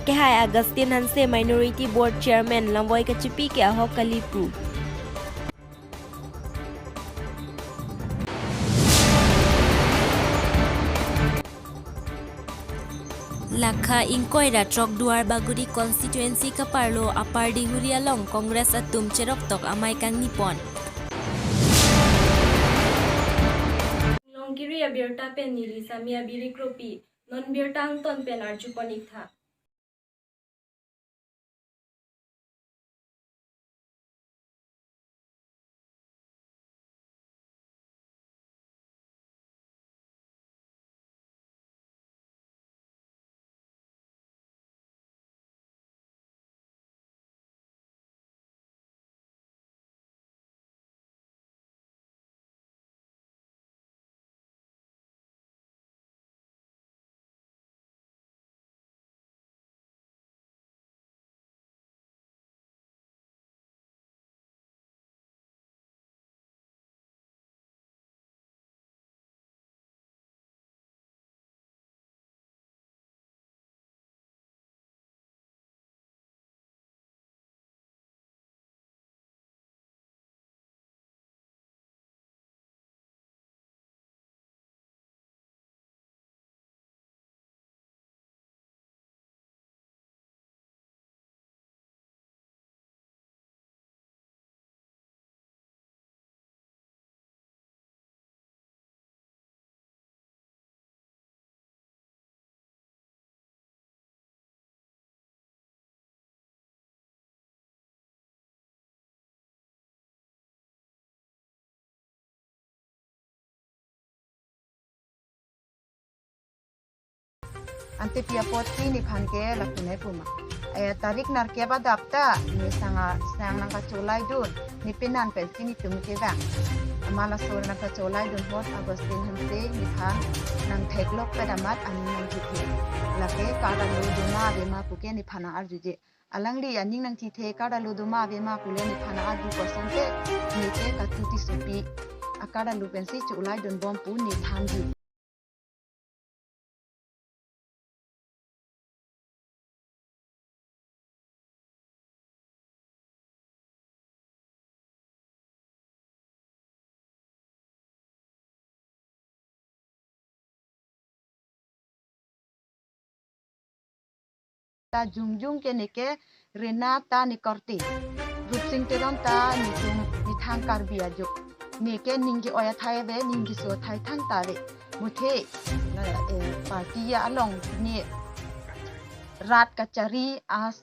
ke hai Agustin Hanse Minority Board Chairman Lamwai Kachipi ke Ahok Kalipu. Lakha ingkoi ra trok duar baguri constituency ka parlo apar di hurialong Kongres atum cerok tok amai kang nipon. Longkiri abirta pen nili samia birikropi non birta angton pen arjuponik tha. Ante pia potri ni phanke lakune puma tarik narke badapta ni sang nang kacolai dun ni pinan pensi ni tumke bang amala sor nang kacolai dun hot Agustin Hanse ni phan nang theklok pedamat ani nang jithe lake kada lu duma bema puke ni phana arjuje alangli aning nang jithe kada lu duma bema pule ni phana arju kosante ni ke katuti supi akada lu pensi colai dun bom pu ni thanji ta jungjung ke neke rena ta nikorti rupsing teron ta nitum nithang karbia juk neke ningi oya thai be ningi so thai thang tare muthe party ya along ni rat kachari as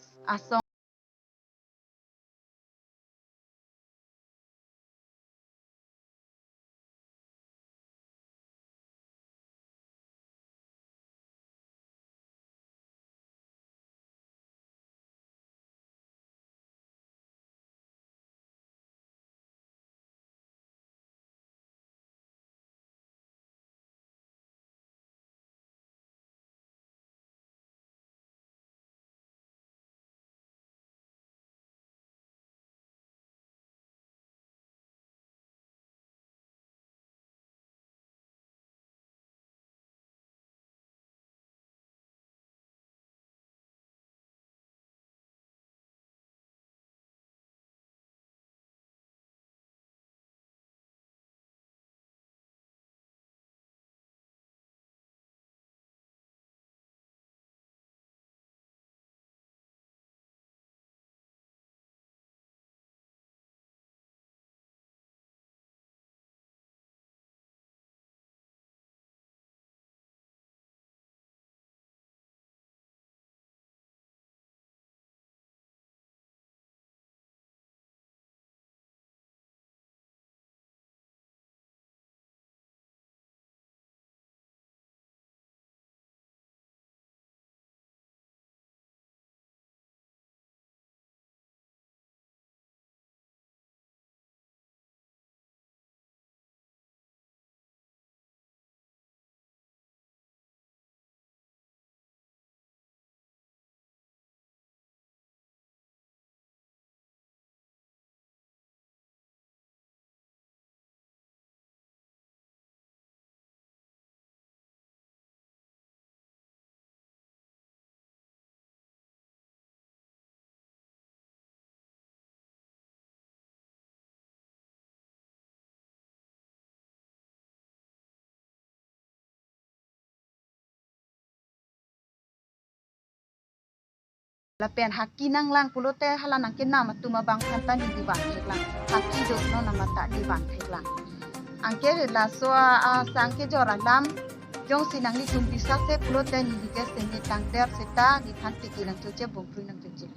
la pen haki nang lang pulote hala nang kin nama tuma bang phanta ni di ban theklang haki do no nama ta di ban theklang angke la so a sangke jora lam jong sinang ni tum bisa se pulote ni di ke se ni tang ter seta ni phanti ki nang choche bongpru nang choche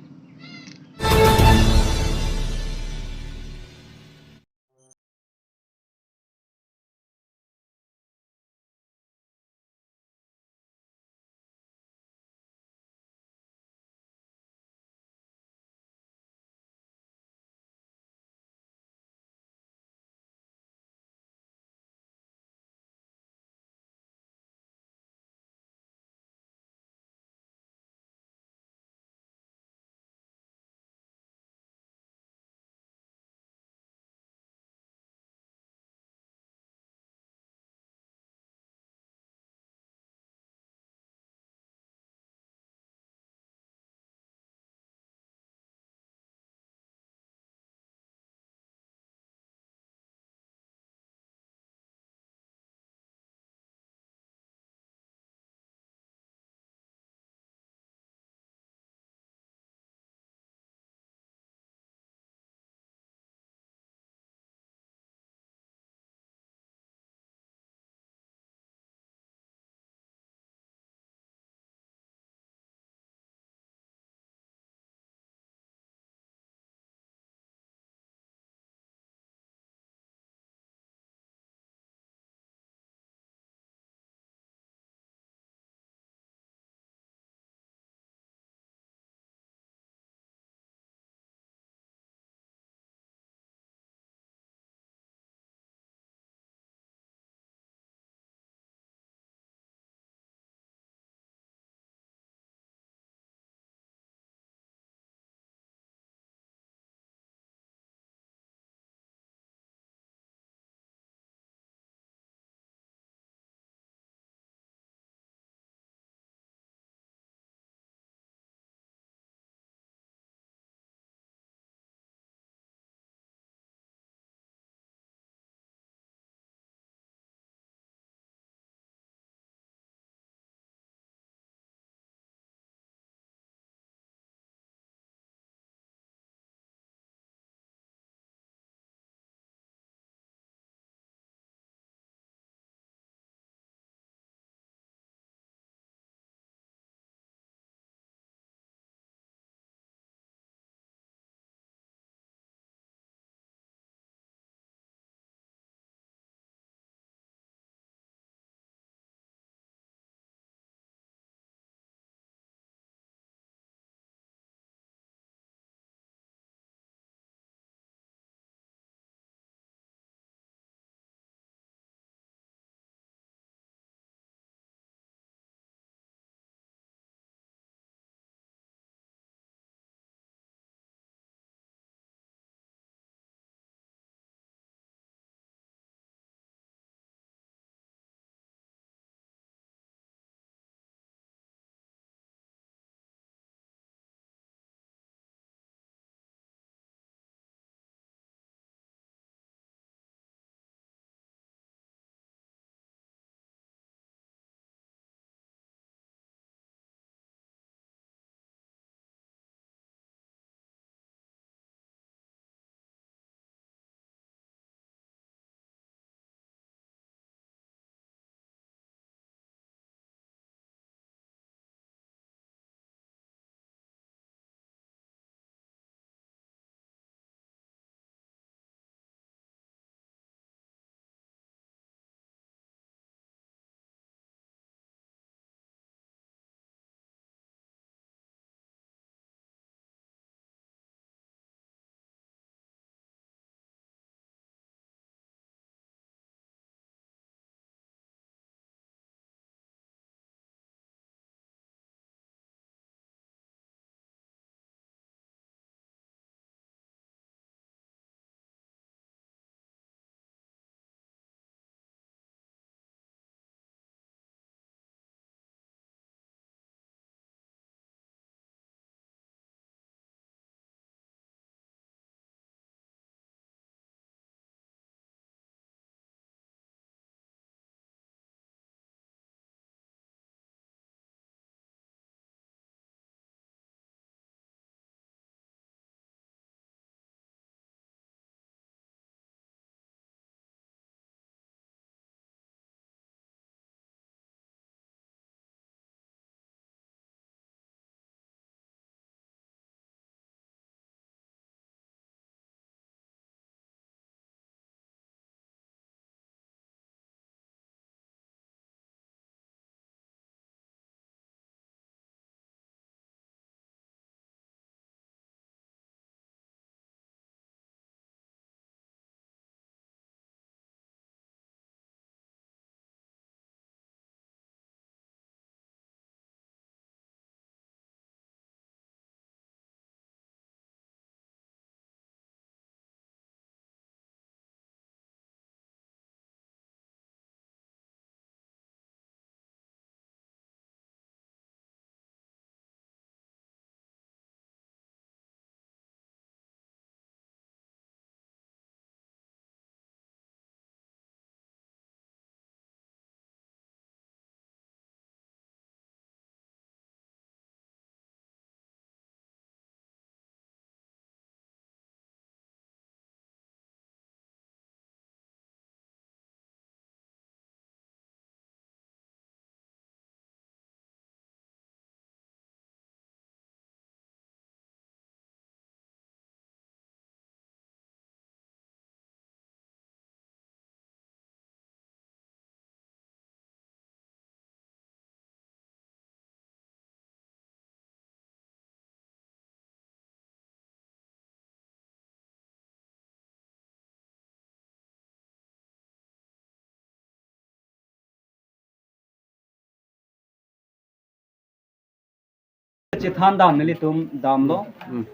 จิตหันดามนิลิตุมดามโล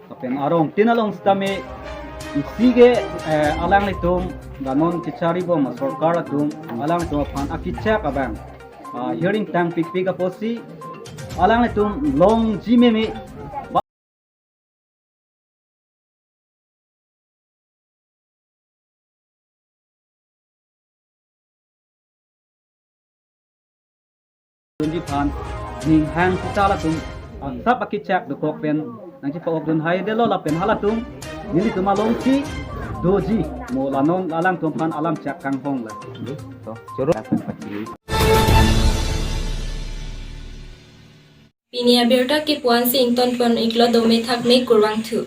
ก็เป็นอารมณ์ตินอารมณ์สตามีซีเกอลังลิตุมกานนจิตชาริบอมาสรการตุมอลังตัวพันอากิเชกอบังhearing tang pik pik aposi alang litum long jimemi tunji phan ning hang sala tum sab akichak do kok pen nang chi pok dun hai de lo la pen hala tum nili tuma long chi doji mo la non alang tum phan alam chak kang hong la to choro Pinia berta ki puan sing ton pon iklo dome thak me kurwang thu